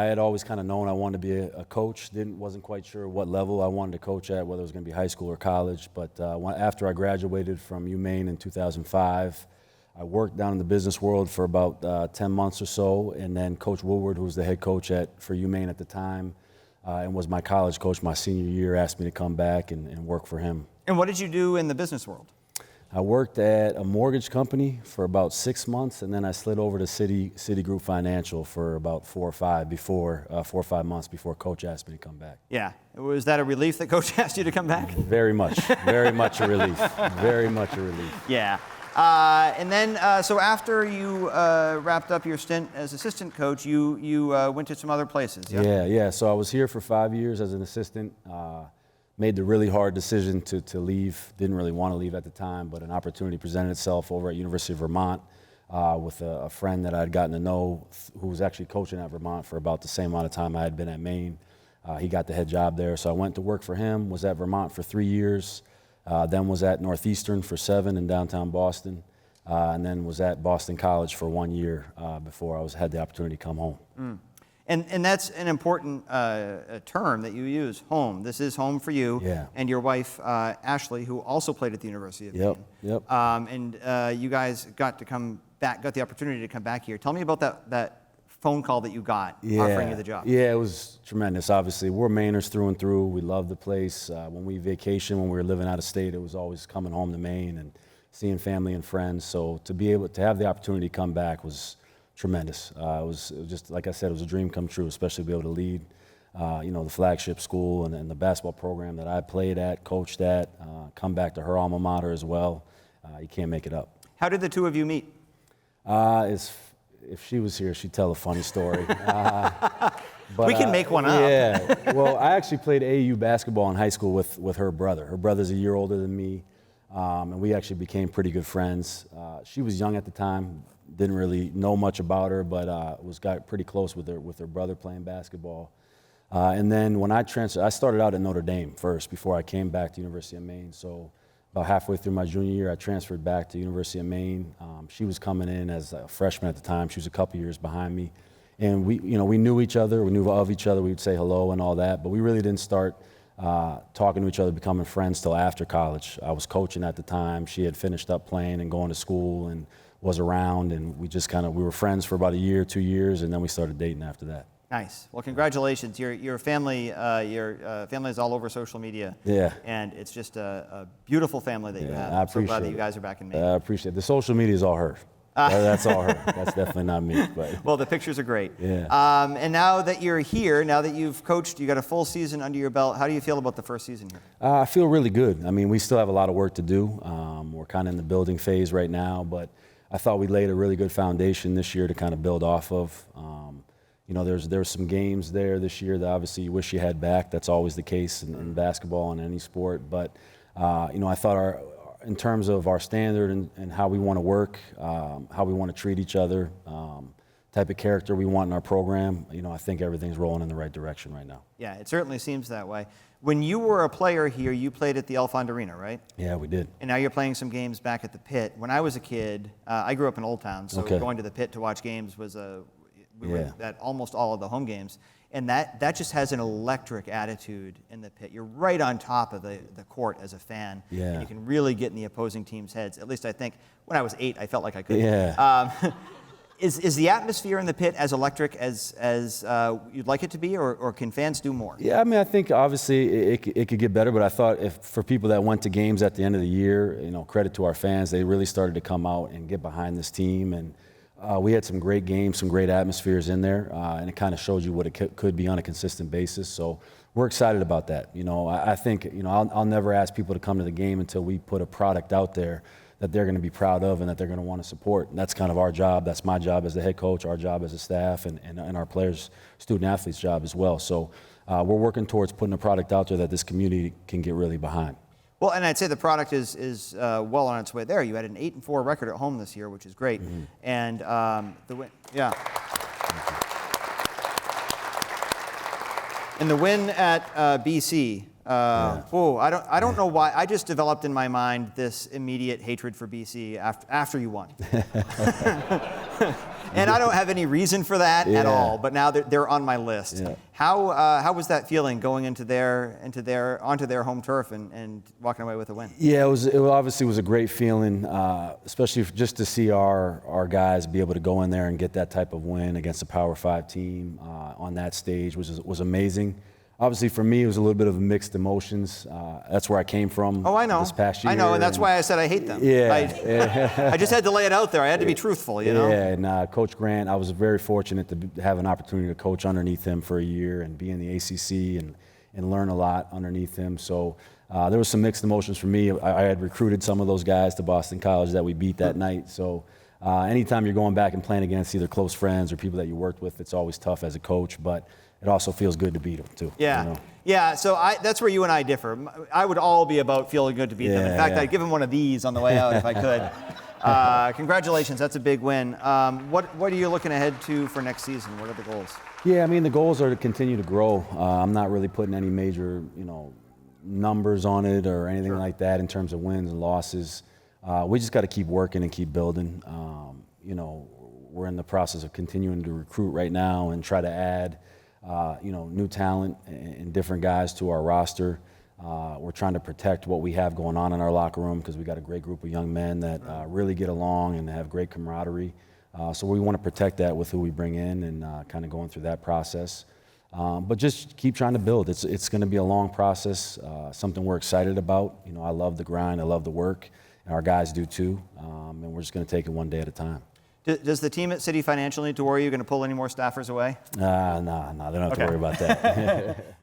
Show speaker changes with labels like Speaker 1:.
Speaker 1: I had always kind of known I wanted to be a coach. Wasn't quite sure what level I wanted to coach at, whether it was going to be high school or college. But after I graduated from Maine in 2005, I worked down in the business world for about 10 months or so, and then Coach Woodward, who was the head coach for Maine at the time, and was my college coach my senior year, asked me to come back and work for him.
Speaker 2: And what did you do in the business world?
Speaker 1: I worked at a mortgage company for about 6 months, and then I slid over to Citigroup Financial for about 4 or 5 months before Coach asked me to come back.
Speaker 2: Yeah. Was that a relief that Coach asked you to come back?
Speaker 1: Very much. Very much a relief. Very much a relief.
Speaker 2: Yeah. And then, so after you wrapped up your stint as assistant coach, you went to some other places, yeah?
Speaker 1: Yeah. So I was here for 5 years as an assistant. Made the really hard decision to leave. Didn't really want to leave at the time, but an opportunity presented itself over at University of Vermont with a friend that I had gotten to know who was actually coaching at Vermont for about the same amount of time I had been at Maine. He got the head job there, so I went to work for him, was at Vermont for 3 years, then was at Northeastern for 7 in downtown Boston, and then was at Boston College for 1 year before I had the opportunity to come home.
Speaker 2: Mm. And that's an important term that you use, home. This is home for you and your wife, Ashley, who also played at the University of Maine.
Speaker 1: Yep.
Speaker 2: And you guys got the opportunity to come back here. Tell me about that phone call that you got offering you the job.
Speaker 1: Yeah, it was tremendous, obviously. We're Mainers through and through. We love the place. When we vacation, when we were living out of state, it was always coming home to Maine and seeing family and friends. So to be able to have the opportunity to come back was tremendous. It was just, like I said, it was a dream come true, especially to be able to lead, the flagship school and the basketball program that I played at, coached at, come back to her alma mater as well. You can't make it up.
Speaker 2: How did the two of you meet?
Speaker 1: If she was here, she'd tell a funny story. But,
Speaker 2: we can make one up.
Speaker 1: Yeah. Well, I actually played AAU basketball in high school with her brother. Her brother's a year older than me, and we actually became pretty good friends. She was young at the time. Didn't really know much about her, but got pretty close with her brother playing basketball. And then when I transferred, I started out at Notre Dame first before I came back to University of Maine. So about halfway through my junior year, I transferred back to University of Maine. She was coming in as a freshman at the time. She was a couple years behind me. And we knew each other, we knew of each other, we would say hello and all that, but we really didn't start talking to each other, becoming friends till after college. I was coaching at the time. She had finished up playing and going to school and was around, and we were friends for about a year, 2 years, and then we started dating after that.
Speaker 2: Nice. Well, congratulations. Your family is all over social media.
Speaker 1: Yeah.
Speaker 2: And it's just a beautiful family that you have.
Speaker 1: I appreciate
Speaker 2: so glad that you guys are back in Maine.
Speaker 1: I appreciate it. The social media is all her. That's all her. That's definitely not me. But.
Speaker 2: Well, the pictures are great.
Speaker 1: Yeah.
Speaker 2: And now that you're here, now that you've coached, you got a full season under your belt. How do you feel about the first season here?
Speaker 1: I feel really good. I mean, we still have a lot of work to do. We're kind of in the building phase right now, but I thought we laid a really good foundation this year to kind of build off of. There's some games there this year that obviously you wish you had back. That's always the case in basketball and any sport. But, I thought in terms of our standard and how we want to work, how we want to treat each other, type of character we want in our program, I think everything's rolling in the right direction right now.
Speaker 2: Yeah, it certainly seems that way. When you were a player here, you played at the Elfond Arena, right?
Speaker 1: Yeah, we did.
Speaker 2: And now you're playing some games back at the Pit. When I was a kid, I grew up in Old Town, so going to the Pit to watch games was we were at almost all of the home games. And that just has an electric attitude in the Pit. You're right on top of the court as a fan.
Speaker 1: Yeah.
Speaker 2: And you can really get in the opposing team's heads. At least I think when I was 8, I felt like I could.
Speaker 1: Yeah.
Speaker 2: Is the atmosphere in the Pit as electric as you'd like it to be, or can fans do more?
Speaker 1: Yeah, I mean, I think obviously it could get better, but I thought for people that went to games at the end of the year, credit to our fans, they really started to come out and get behind this team. And we had some great games, some great atmospheres in there, and it kind of showed you what it could be on a consistent basis. So we're excited about that. I think, I'll never ask people to come to the game until we put a product out there that they're going to be proud of and that they're going to want to support. And that's kind of our job. That's my job as the head coach, our job as a staff, and our players, student athletes' job as well. So we're working towards putting a product out there that this community can get really behind.
Speaker 2: Well, and I'd say the product is well on its way there. You had an 8-4 record at home this year, which is great. Mm-hmm. And the win, and the win at BC Oh, I don't know why. I just developed in my mind this immediate hatred for BC after you won. And I don't have any reason for that at all. But now they're on my list. Yeah. How was that feeling going onto their home turf and walking away with a win?
Speaker 1: Yeah, it obviously was a great feeling, especially just to see our guys be able to go in there and get that type of win against a Power 5 team on that stage was amazing. Obviously, for me, it was a little bit of mixed emotions. That's where I came from.
Speaker 2: Oh, I know.
Speaker 1: This past year.
Speaker 2: I know, and that's why I said I hate them.
Speaker 1: Yeah.
Speaker 2: I just had to lay it out there. I had to be truthful, you know?
Speaker 1: Yeah, and Coach Grant, I was very fortunate to have an opportunity to coach underneath him for a year and be in the ACC and learn a lot underneath him. So there was some mixed emotions for me. I had recruited some of those guys to Boston College that we beat that night. So anytime you're going back and playing against either close friends or people that you worked with, it's always tough as a coach. But it also feels good to beat them, too.
Speaker 2: Yeah.
Speaker 1: You know?
Speaker 2: Yeah, so that's where you and I differ. I would all be about feeling good to beat them. In fact, I'd give them one of these on the way out if I could. Congratulations, that's a big win. What are you looking ahead to for next season? What are the goals?
Speaker 1: Yeah, I mean, the goals are to continue to grow. I'm not really putting any major, numbers on it or anything like that in terms of wins and losses. We just got to keep working and keep building. We're in the process of continuing to recruit right now and try to add new talent and different guys to our roster. We're trying to protect what we have going on in our locker room because we got a great group of young men that really get along and have great camaraderie. So we want to protect that with who we bring in and kind of going through that process. But just keep trying to build. It's going to be a long process, something we're excited about. I love the grind, I love the work, and our guys do too. And we're just going to take it one day at a time.
Speaker 2: Does the team at City Financial need to worry you're going to pull any more staffers away?
Speaker 1: No, they don't have to worry about that.